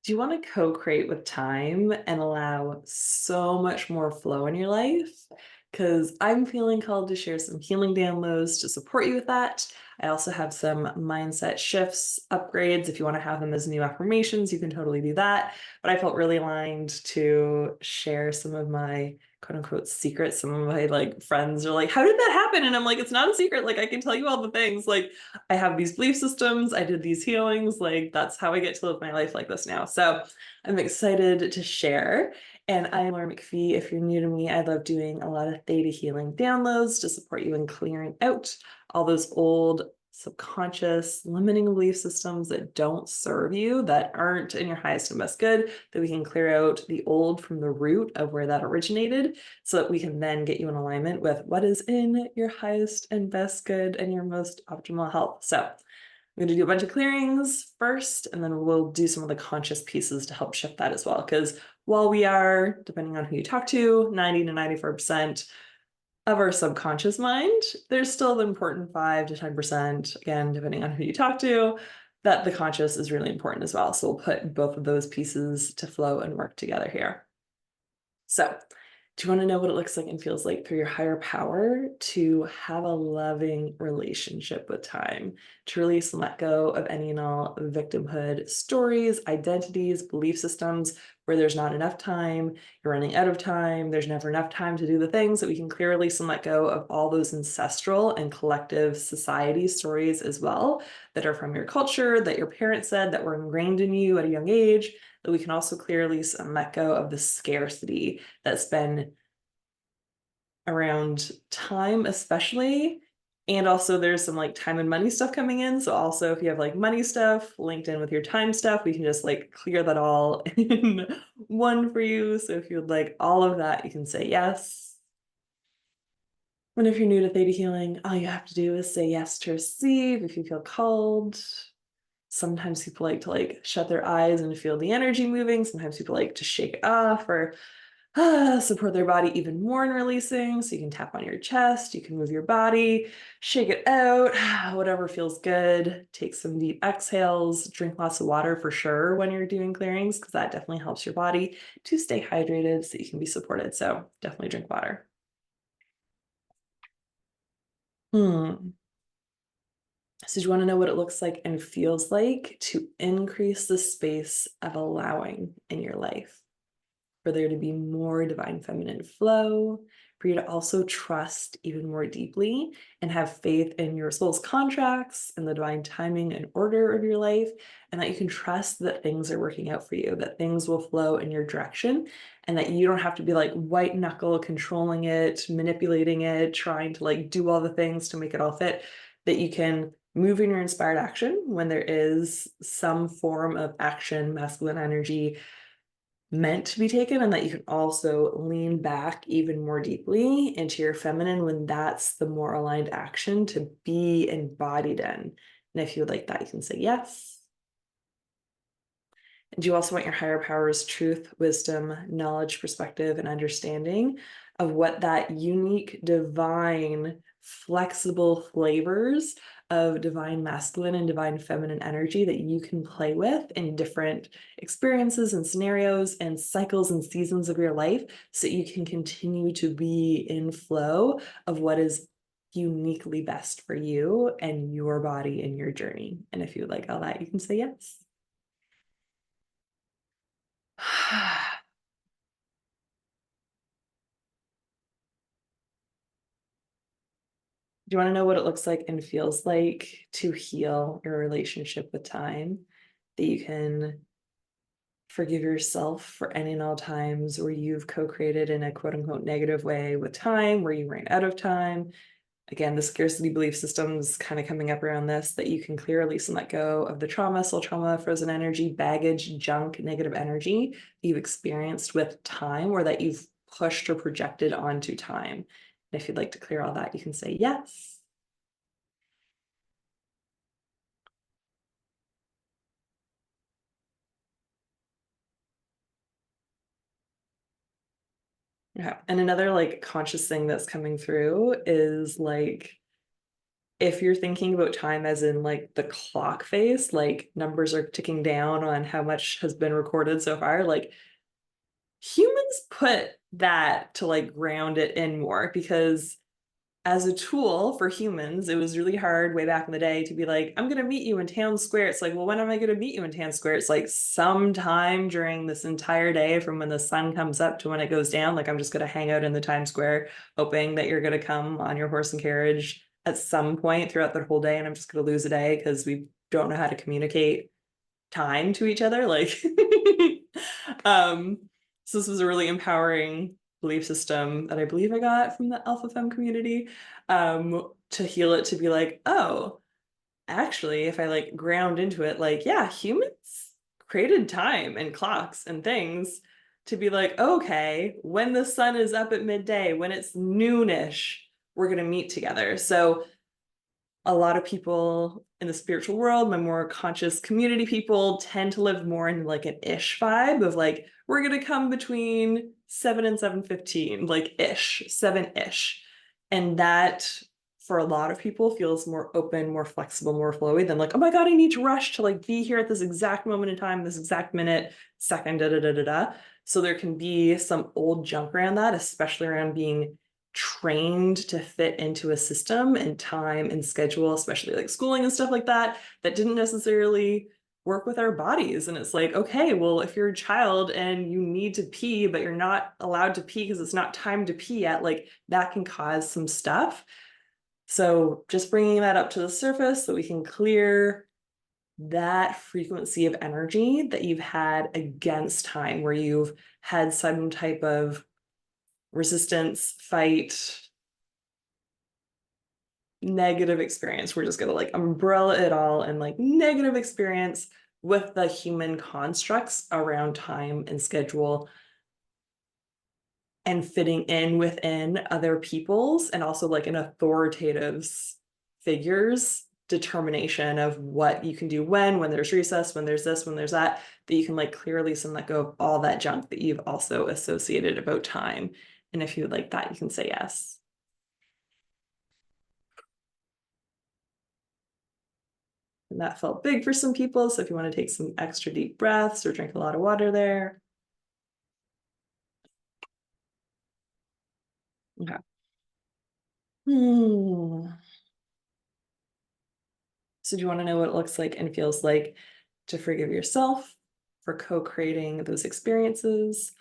Do you want to co-create with time and allow so much more flow in your life? Because I'm feeling called to share some healing downloads to support you with that. I also have some mindset shifts, upgrades. If you want to have them as new affirmations, you can totally do that. But I felt really aligned to share some of my quote unquote secrets. Some of my friends are like, how did that happen? And I'm like, it's not a secret. Like I can tell you all the things. Like I have these belief systems, I did these healings, like that's how I get to live my life like this now. So I'm excited to share. And I'm Laura McPhee. If you're new to me, I love doing a lot of theta healing downloads to support you in clearing out all those old subconscious limiting belief systems that don't serve you, that aren't in your highest and best good, that we can clear out the old from the root of where that originated so that we can then get you in alignment with what is in your highest and best good and your most optimal health. So I'm going to do a bunch of clearings first, and then we'll do some of the conscious pieces to help shift that as well. Because while we are, depending on who you talk to, 90 to 94% of our subconscious mind, there's still the important 5 to 10%, again, depending on who you talk to, that the conscious is really important as well. So we'll put both of those pieces to flow and work together here. So, do you want to know what it looks like and feels like through your higher power to have a loving relationship with time, to release and let go of any and all victimhood stories, identities, belief systems where there's not enough time, you're running out of time, there's never enough time to do the things, that we can clearly release and let go of all those ancestral and collective society stories as well that are from your culture, that your parents said, that were ingrained in you at a young age, that we can also clearly let go of the scarcity that's been around time, especially. And also there's some time and money stuff coming in. So also if you have money stuff linked in with your time stuff, we can just clear that all in one for you. So if you would like all of that, you can say yes. And if you're new to theta healing, all you have to do is say yes to receive if you feel called. Sometimes people like to shut their eyes and feel the energy moving. Sometimes people like to shake it off or support their body even more in releasing. So you can tap on your chest, you can move your body, shake it out, whatever feels good. Take some deep exhales, drink lots of water for sure when you're doing clearings, because that definitely helps your body to stay hydrated so you can be supported. So definitely drink water. So do you want to know what it looks like and feels like to increase the space of allowing in your life? For there to be more divine feminine flow, for you to also trust even more deeply and have faith in your soul's contracts and the divine timing and order of your life, and that you can trust that things are working out for you, that things will flow in your direction, and that you don't have to be white knuckle controlling it, manipulating it, trying to do all the things to make it all fit, that you can move in your inspired action when there is some form of action, masculine energy meant to be taken, and that you can also lean back even more deeply into your feminine when that's the more aligned action to be embodied in. And if you would like that, you can say yes. And you also want your higher powers truth, wisdom, knowledge, perspective, and understanding of what that unique, divine, flexible flavors of divine masculine and divine feminine energy that you can play with in different experiences and scenarios and cycles and seasons of your life, so you can continue to be in flow of what is uniquely best for you and your body and your journey. And if you would like all that, you can say yes. Do you want to know what it looks like and feels like to heal your relationship with time? That you can forgive yourself for any and all times where you've co-created in a quote unquote negative way with time, where you ran out of time. Again, the scarcity belief systems kind of coming up around this, that you can clear, release, and let go of the trauma, soul trauma, frozen energy, baggage, junk, negative energy you've experienced with time, or that you've pushed or projected onto time. And if you'd like to clear all that, you can say yes. Yeah. And another conscious thing that's coming through is if you're thinking about time as in like the clock face, like numbers are ticking down on how much has been recorded so far, like humans put that to like ground it in more, because as a tool for humans, it was really hard way back in the day to be like, I'm going to meet you in town square. It's like, well, when am I going to meet you in town square? It's like sometime during this entire day from when the sun comes up to when it goes down. Like, I'm just going to hang out in the Times Square, hoping that you're going to come on your horse and carriage at some point throughout the whole day. And I'm just going to lose a day because we don't know how to communicate time to each other. Like, um, so this was a really empowering belief system that I believe I got from the Alpha Femme community, to heal it, to be like, oh, actually, if I like ground into it, like, yeah, humans created time and clocks and things to be like, okay, when the sun is up at midday, when it's noonish, we're going to meet together. So a lot of people in the spiritual world, my more conscious community people, tend to live more in like an ish vibe of like, we're going to come between 7 and 7:15, like ish, 7-ish. And that for a lot of people feels more open, more flexible, more flowy than like, oh my God, I need to rush to like be here at this exact moment in time, this exact minute, second, da da da da da. So there can be some old junk around that, especially around being trained to fit into a system and time and schedule, especially like schooling and stuff like that, that didn't necessarily work with our bodies. And it's like, okay, well, if you're a child and you need to pee, but you're not allowed to pee because it's not time to pee yet, like that can cause some stuff. So just bringing that up to the surface so we can clear that frequency of energy that you've had against time, where you've had some type of resistance, fight, negative experience. We're just going to like umbrella it all and like negative experience with the human constructs around time and schedule and fitting in within other people's, and also like an authoritative figures determination of what you can do when there's recess, when there's this, when there's that, that you can like clear, release, and let go of all that junk that you've also associated about time. And if you would like that, you can say yes. And that felt big for some people. So if you want to take some extra deep breaths or drink a lot of water there. Okay. Hmm. So do you want to know what it looks like and feels like to forgive yourself for co-creating those experiences?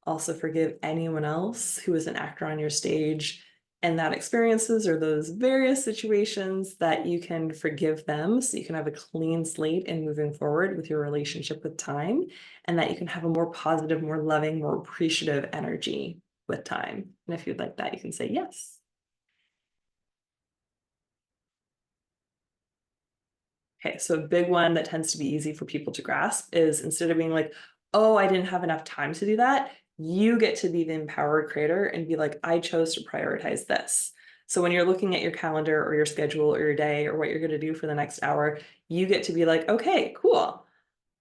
Also forgive anyone else who is an actor on your stage and that experiences or those various situations, that you can forgive them so you can have a clean slate in moving forward with your relationship with time, and that you can have a more positive, more loving, more appreciative energy with time. And if you'd like that, you can say yes. Okay, so a big one that tends to be easy for people to grasp is, instead of being like, oh, I didn't have enough time to do that, you get to be the empowered creator and be like, I chose to prioritize this. So when you're looking at your calendar or your schedule or your day or what you're going to do for the next hour, you get to be like, okay, cool.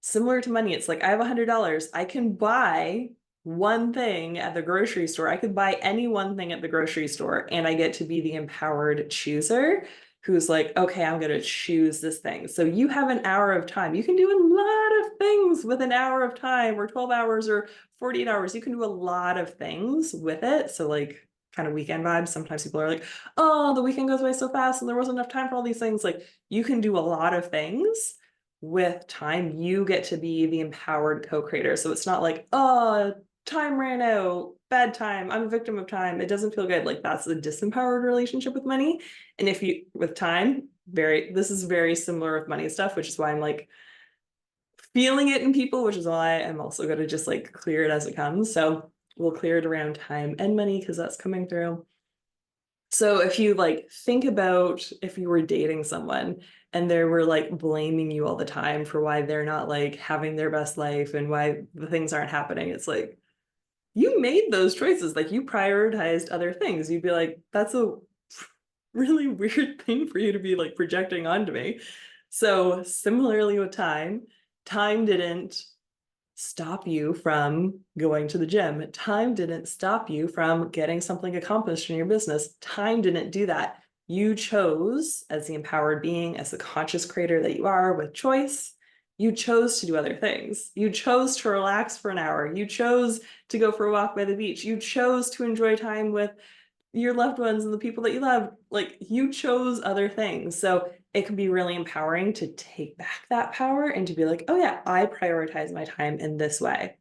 Similar to money, it's like, I have $100. I can buy one thing at the grocery store. I could buy any one thing at the grocery store, and I get to be the empowered chooser who's like, okay, I'm going to choose this thing. So you have an hour of time. You can do a lot of things with an hour of time, or 12 hours or 48 hours. You can do a lot of things with it. So like kind of weekend vibes. Sometimes people are like, oh, the weekend goes by so fast and there wasn't enough time for all these things. Like, you can do a lot of things with time. You get to be the empowered co-creator. So it's not like, oh, time ran out, bad time, I'm a victim of time. It doesn't feel good. Like, that's a disempowered relationship with money. And if you, with time, this is very similar with money stuff, which is why I'm like feeling it in people, which is why I'm also going to just like clear it as it comes. So we'll clear it around time and money because that's coming through. So if you like think about if you were dating someone and they were like blaming you all the time for why they're not like having their best life and why the things aren't happening, it's like, you made those choices. Like, you prioritized other things. You'd be like, that's a really weird thing for you to be like projecting onto me. So similarly with time, time didn't stop you from going to the gym. Time didn't stop you from getting something accomplished in your business. Time didn't do that. You chose, as the empowered being, as the conscious creator that you are with choice, you chose to do other things. You chose to relax for an hour. You chose to go for a walk by the beach. You chose to enjoy time with your loved ones and the people that you love. Like, you chose other things. So it can be really empowering to take back that power and to be like, oh yeah, I prioritize my time in this way.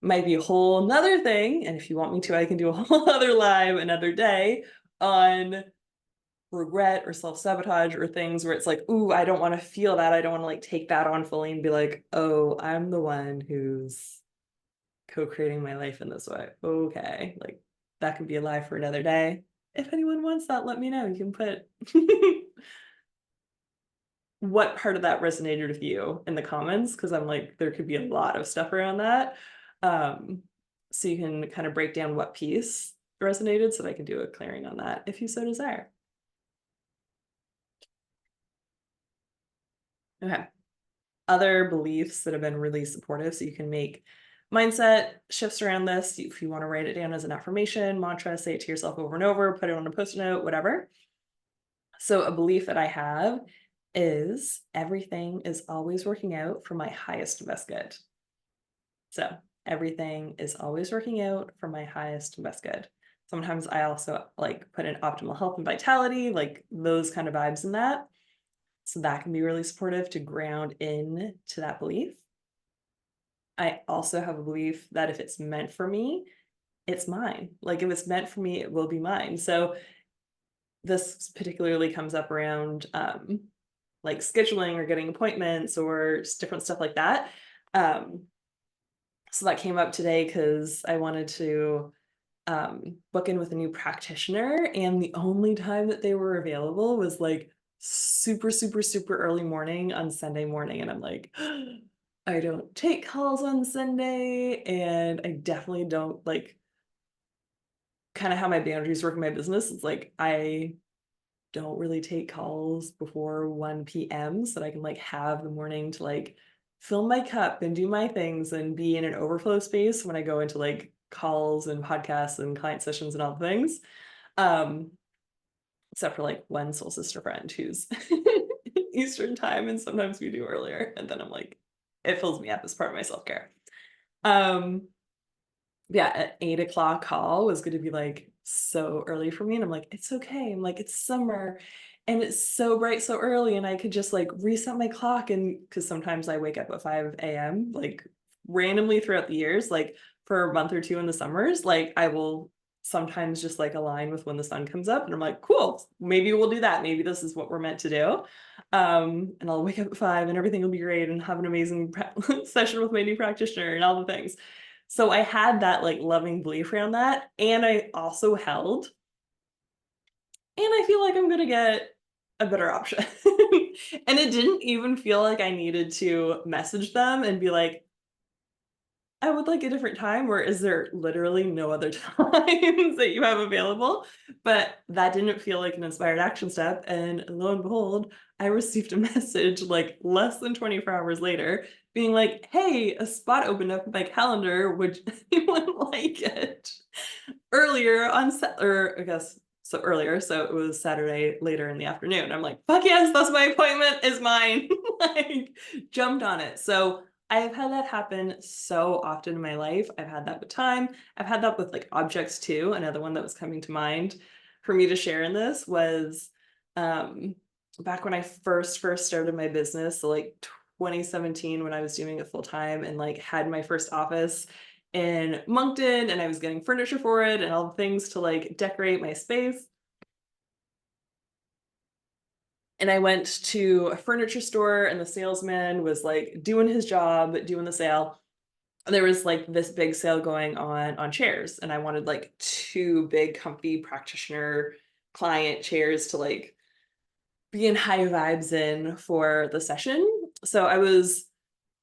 Might be a whole nother thing. And if you want me to, I can do a whole other live another day on regret or self-sabotage or things where it's like, ooh, I don't want to feel that. I don't want to like take that on fully and be like, oh, I'm the one who's co-creating my life in this way. Okay. Like, that could be a lie for another day. If anyone wants that, let me know. You can put what part of that resonated with you in the comments, because I'm like, there could be a lot of stuff around that. So you can kind of break down what piece resonated so that I can do a clearing on that if you so desire. Okay. Other beliefs that have been really supportive, so you can make mindset shifts around this. If you want to write it down as an affirmation, mantra, say it to yourself over and over, put it on a post-it note, whatever. So a belief that I have is everything is always working out for my highest and best good. So everything is always working out for my highest and best good. Sometimes I also like put in optimal health and vitality, like those kind of vibes in that. So that can be really supportive to ground in to that belief. I also have a belief that if it's meant for me, it's mine. Like, if it's meant for me, it will be mine. So this particularly comes up around like scheduling or getting appointments or just different stuff like that. So that came up today because I wanted to book in with a new practitioner, and the only time that they were available was like super, super, super early morning on Sunday morning. And I'm like, I don't take calls on Sunday, and I definitely don't like kind of how my boundaries work in my business. It's like I don't really take calls before 1 p.m. so that I can like have the morning to like fill my cup and do my things and be in an overflow space when I go into like calls and podcasts and client sessions and all the things. Um, except for like one soul sister friend who's Eastern time, and sometimes we do earlier. And then I'm like, it fills me up as part of my self-care. Um, yeah, an 8 o'clock call was going to be like so early for me. And I'm like, it's okay. I'm like, it's summer and it's so bright so early. And I could just like reset my clock. And because sometimes I wake up at 5 a.m., like randomly throughout the years, like for a month or two in the summers, like I will sometimes just like align with when the sun comes up. And I'm like, cool, maybe we'll do that. Maybe this is what we're meant to do. And I'll wake up at 5 and everything will be great and have an amazing session with my new practitioner and all the things. So I had that like loving belief around that. And I also held, and I feel like I'm going to get a better option. And it didn't even feel like I needed to message them and be like, I would like a different time, or is there literally no other times that you have available? But that didn't feel like an inspired action step. And lo and behold, I received a message like less than 24 hours later being like, hey, a spot opened up in my calendar. Would anyone like it? Earlier on, or I guess so earlier. So it was Saturday later in the afternoon. I'm like, fuck yes, that's my appointment, is mine. Like, jumped on it. So I've had that happen so often in my life. I've had that with time. I've had that with like objects too. Another one that was coming to mind for me to share in this was back when I first started my business, so like 2017, when I was doing it full time and like had my first office in Moncton, and I was getting furniture for it and all the things to like decorate my space. And I went to a furniture store, and the salesman was like doing his job, doing the sale. There was like this big sale going on chairs, and I wanted like two big comfy practitioner client chairs to like be in high vibes in for the session. So I was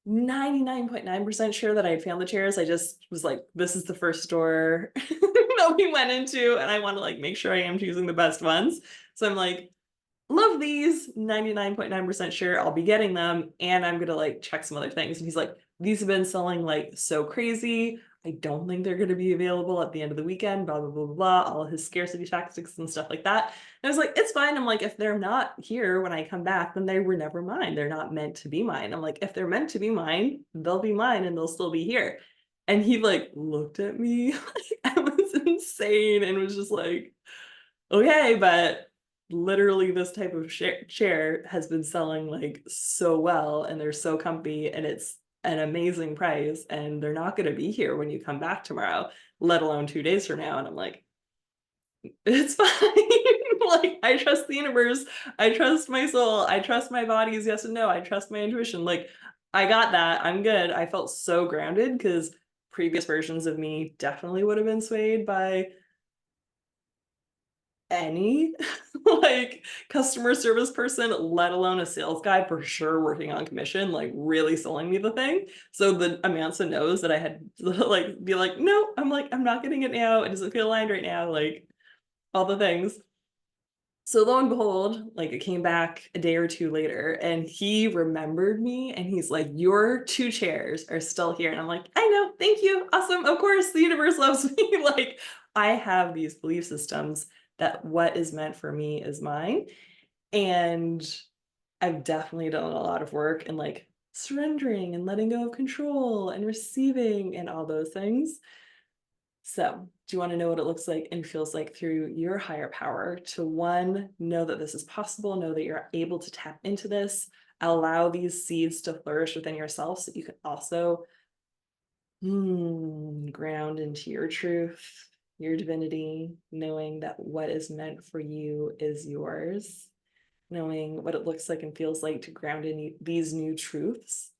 99.9% sure that I had found the chairs. I just was like, this is the first store that we went into, and I want to like make sure I am choosing the best ones. So I'm like, love these, 99.9% sure I'll be getting them, and I'm gonna like check some other things. And he's like, these have been selling like so crazy. I don't think they're going to be available at the end of the weekend, blah, blah, blah, blah, blah, all his scarcity tactics and stuff like that. And I was like, it's fine. I'm like, if they're not here when I come back, then they were never mine. They're not meant to be mine. I'm like, if they're meant to be mine, they'll be mine and they'll still be here. And he like looked at me like I was insane and was just like, okay, but literally this type of chair has been selling like so well and they're so comfy and it's an amazing price and they're not going to be here when you come back tomorrow, let alone 2 days from now. And I'm like, it's fine. Like, I trust the universe. I trust my soul. I trust my body's yes and no. I trust my intuition. Like, I got that. I'm good. I felt so grounded because previous versions of me definitely would have been swayed by any like customer service person, let alone a sales guy for sure working on commission, like really selling me the thing. So the Amansa knows that I had to like be like, no, I'm like, I'm not getting it now. It doesn't feel aligned right now. Like all the things. So lo and behold, like it came back a day or two later and he remembered me and he's like, your 2 chairs are still here. And I'm like, I know, thank you. Awesome. Of course, the universe loves me. Like I have these belief systems that what is meant for me is mine. And I've definitely done a lot of work and like surrendering and letting go of control and receiving and all those things. So, do you want to know what it looks like and feels like through your higher power to one, know that this is possible, know that you're able to tap into this, allow these seeds to flourish within yourself so you can also ground into your truth, your divinity, knowing that what is meant for you is yours, knowing what it looks like and feels like to ground in these new truths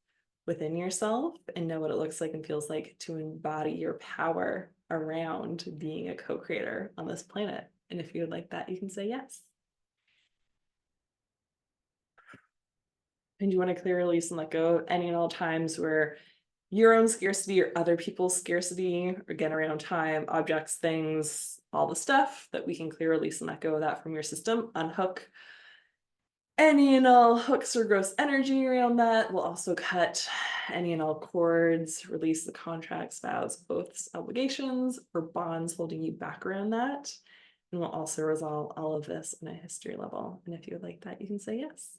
within yourself and know what it looks like and feels like to embody your power around being a co-creator on this planet. And if you would like that, you can say yes. And you want to clear, release, and let go of any and all times where your own scarcity or other people's scarcity, again, around time, objects, things, all the stuff that we can clear, release, and let go of that from your system, unhook any and all hooks or gross energy around that. We'll also cut any and all cords, release the contracts, vows, oaths, obligations, or bonds holding you back around that. And we'll also resolve all of this on a history level. And if you would like that, you can say yes.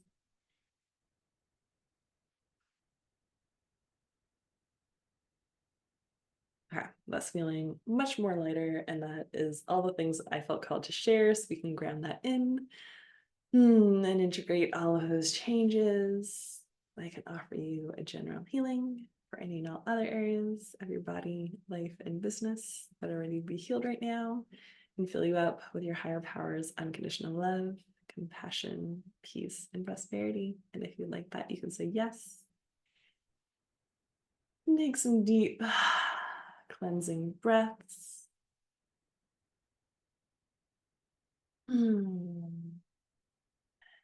Okay, that's feeling much more lighter. And that is all the things that I felt called to share. So we can ground that in. And integrate all of those changes. I can offer you a general healing for any and all other areas of your body, life, and business that are ready to be healed right now and fill you up with your higher powers, unconditional love, compassion, peace, and prosperity. And if you'd like that, you can say yes. Take some deep cleansing breaths.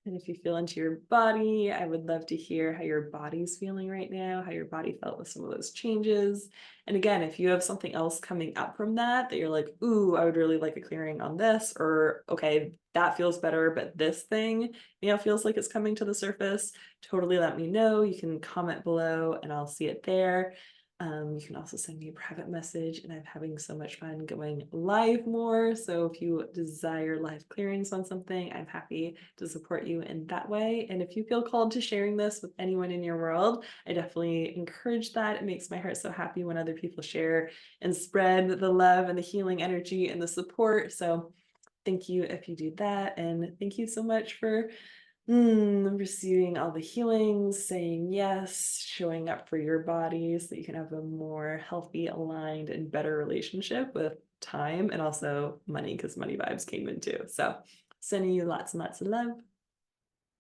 And if you feel into your body, I would love to hear how your body's feeling right now, how your body felt with some of those changes. And again, if you have something else coming up from that you're like, ooh, I would really like a clearing on this, or okay, that feels better, but this thing, feels like it's coming to the surface, totally let me know. You can comment below and I'll see it there. You can also send me a private message, and I'm having so much fun going live more. So if you desire live clearings on something, I'm happy to support you in that way. And if you feel called to sharing this with anyone in your world, I definitely encourage that. It makes my heart so happy when other people share and spread the love and the healing energy and the support. So thank you if you do that. And thank you so much for receiving all the healings, saying yes, showing up for your body so that you can have a more healthy, aligned, and better relationship with time and also money, because money vibes came in too. So sending you lots and lots of love.